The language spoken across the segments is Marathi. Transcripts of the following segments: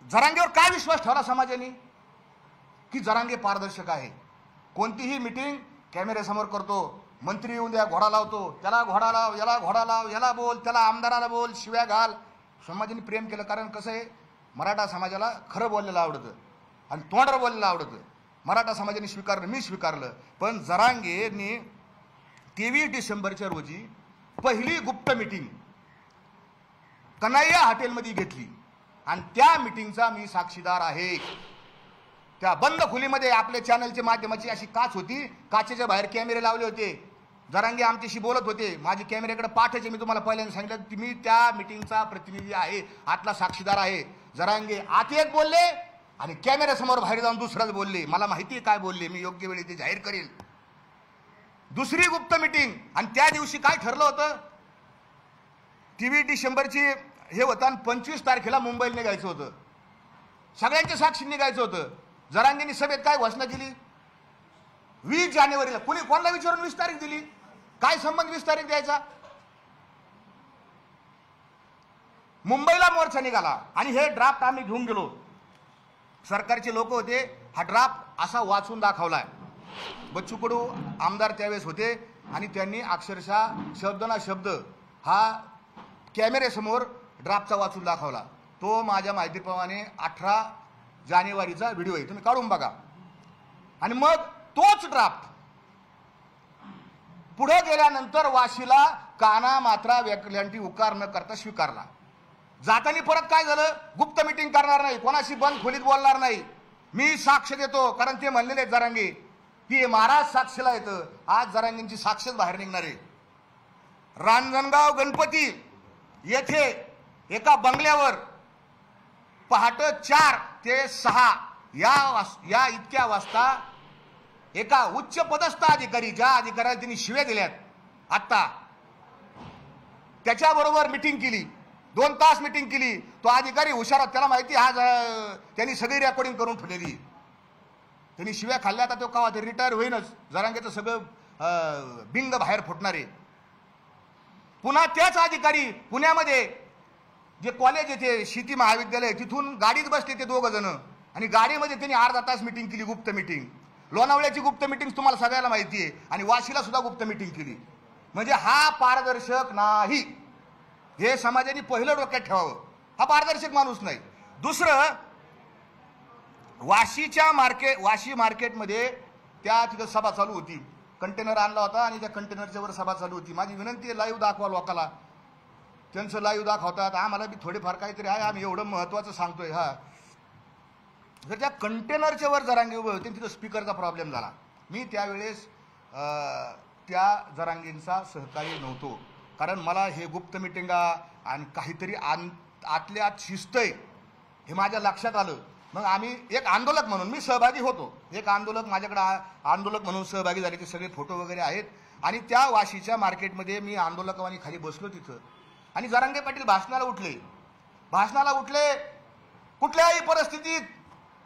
जरांगेवर काय विश्वास ठेवला समाजाने की जरांगे पारदर्शक आहे? कोणतीही मीटिंग कॅमेऱ्यासमोर करतो, मंत्री येऊन द्या घोडा लावतो, त्याला घोडा लाव, याला घोडा लाव, याला बोल, त्याला आमदाराला बोल, शिव्या घाल. समाजाने प्रेम केलं, कारण कसं आहे, मराठा समाजाला खरं बोललेलं आवडतं आणि तोंडावर बोललेलं आवडतं. मराठा समाजाने स्वीकारलं, मी स्वीकारलं. पण जरांगेने 23 डिसेंबरच्या रोजी पहिली गुप्त मीटिंग कन्हैया हॉटेलमध्ये घेतली आणि त्या मीटिंगचा मी साक्षीदार आहे. त्या बंद खोलीमध्ये आपल्या चॅनलच्या माध्यमाची अशी काच होती, काचेच्या बाहेर कॅमेरे लावले होते. जरांगे आमच्याशी बोलत होते, माझे कॅमेऱ्याकडे पाठायचे. मी तुम्हाला पहिल्यांदा सांगितलं की मी त्या मीटिंगचा प्रतिनिधी आहे, आतला साक्षीदार आहे. जरांगे आत एक बोलले आणि कॅमेऱ्यासमोर बाहेर जाऊन दुसराच बोलले. मला माहिती आहे काय बोलले, मी योग्य वेळी ते जाहीर करेल. दुसरी गुप्त मीटिंग, आणि त्या दिवशी काय ठरलं होतं, 23 डिसेंबरची हे होतं आणि 25 तारखेला मुंबईला निघायचं होतं. सगळ्यांच्या साक्षी निघायचं होतं. जरांगेंनी सभेत काय घोषणा केली, 20 जानेवारीला. कोणाला विचारून 20 तारीख दिली? काय संबंध 20 तारीख द्यायचा? मुंबईला मोर्चा निघाला आणि हे ड्राफ्ट आम्ही घेऊन गेलो. सरकारचे लोक होते, हा ड्राफ्ट असा वाचून दाखवलाय. बच्चू कडू आमदार त्यावेळेस होते आणि त्यांनी अक्षरशः शब्द ना शब्द हा कॅमेऱ्यासमोर ड्राफ्टचा वाचून दाखवला. तो माझ्या माहितीप्रमाणे 18 जानेवारीचा व्हिडिओ आहे, तुम्ही काढून बघा. आणि मग तोच ड्राफ्ट पुढे गेल्यानंतर वाशीला काना मात्रा व्याकल्यांटी उकार न करता स्वीकारला. जाताना परत काय झालं, गुप्त मीटिंग करणार नाही, कोणाशी बंद खोलीत बोलणार नाही, मी साक्ष देतो. कारण ते म्हणलेले आहेत जरांगे की महाराज साक्षीला येतं. आज जरांगेंची साक्षच बाहेर निघणार आहे. रांजणगाव गणपती येथे एका बंगल्यावर पहाटे 4 ते 6 या इतक्या वाजता एका उच्च पदस्थ अधिकारी, ज्या अधिकाऱ्याला त्यांनी शिव्या दिल्यात आत्ता, त्याच्याबरोबर मीटिंग केली. 2 तास मीटिंग केली. तो अधिकारी हुशार होता, त्याला माहिती आज त्यांनी सगळी रेकॉर्डिंग करून ठेवलेली. त्यांनी शिव्या खाल्ल्या, आता तो कवा ते रिटायर होईनच. जरांगेचं सगळं बिंग बाहेर फुटणार आहे. पुन्हा त्याच अधिकारी पुण्यामध्ये जे कॉलेज येते शेती महाविद्यालय, तिथून गाडीत बसले ते 2 जण आणि गाडीमध्ये त्यांनी अर्धा तास मीटिंग केली, गुप्त मीटिंग. लोणावळ्याची गुप्त मीटिंग तुम्हाला सगळ्याला माहिती आहे आणि वाशीला सुद्धा गुप्त मीटिंग केली. म्हणजे हा पारदर्शक नाही, हे समाजाने पहिलं डोक्यात ठेवावं. हा पारदर्शक माणूस नाही. दुसरं, वाशी मार्केटमध्ये त्या तिथं सभा चालू होती. कंटेनर आणला होता आणि त्या कंटेनरच्या वर सभा चालू होती. माझी विनंती आहे, लाईव्ह दाखवा लोकांना. त्यांचं लाईव्ह दाखवतात, आम्हाला बी थोडेफार काहीतरी आहे, आम्ही एवढं महत्त्वाचं सांगतोय. हा, जर त्या कंटेनरच्या वर जरांगे उभे होते, तिथं स्पीकरचा प्रॉब्लेम झाला. मी त्यावेळेस त्या जरांगेंचा सहकारी नव्हतो, कारण मला हे गुप्त मिटिंगा आणि काहीतरी आतल्या आत शिस्त आहे हे माझ्या लक्षात आलं. मग आम्ही एक आंदोलक म्हणून मी सहभागी होतो. एक आंदोलक माझ्याकडे आंदोलक म्हणून सहभागी झाले, ते सगळे फोटो वगैरे आहेत. आणि त्या वाशीच्या मार्केटमध्ये मी आंदोलकांनी खाली बसलो तिथं आणि जरांगे पाटील भाषणाला उठले. कुठल्याही परिस्थितीत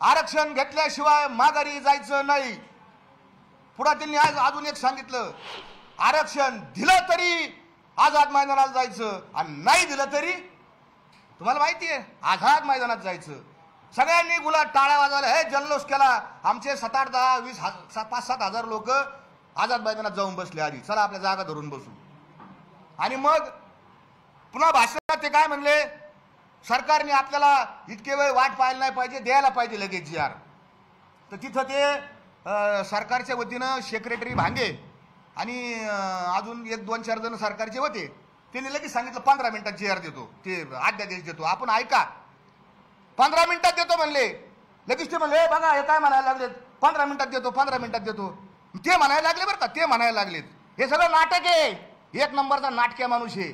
आरक्षण घेतल्याशिवाय माघारी जायचं नाही. पुढे त्यांनी आज अजून एक सांगितलं, आरक्षण दिलं तरी आझाद मैदानात जायचं आणि नाही दिलं तरी तुम्हाला माहिती आहे आझाद मैदानात जायचं. सगळ्यांनी गुलाब टाळ्या वाजवल्या, हे जल्लोष केला. आमचे 7, 8, 10, 20, 5-7 हजार लोक आझाद मैदानात जाऊन बसले. आधी चला आपल्या जागा धरून बसू. आणि मग पुन्हा भाषणात ते काय म्हणले, सरकारने आपल्याला इतके वेळ वाट पाहायला नाही पाहिजे, द्यायला पाहिजे लगेच GR. तर तिथं ते सरकारच्या वतीनं सेक्रेटरी भांगे आणि अजून 1-2-4 जण सरकारचे होते. त्यांनी लगेच सांगितलं 15 मिनिटात GR देतो, ते अध्यादेश देतो. आपण ऐका, 15 मिनिटात देतो म्हणले. लगेच ते म्हणले, बघा हे काय म्हणायला लागलेत, 15 मिनिटात देतो, 15 मिनिटात देतो. ते म्हणायला लागले बरं का, ते म्हणायला लागलेत. हे सगळं नाटक आहे, 1 नंबरचा नाटक्या माणूस आहे.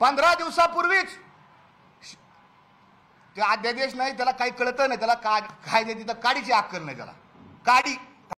15 दिवसापूर्वीच ते अध्यादेश नाही, त्याला काही कळतं नाही, त्याला काय तिथं काडीची अक्कल नाही, त्याला काडी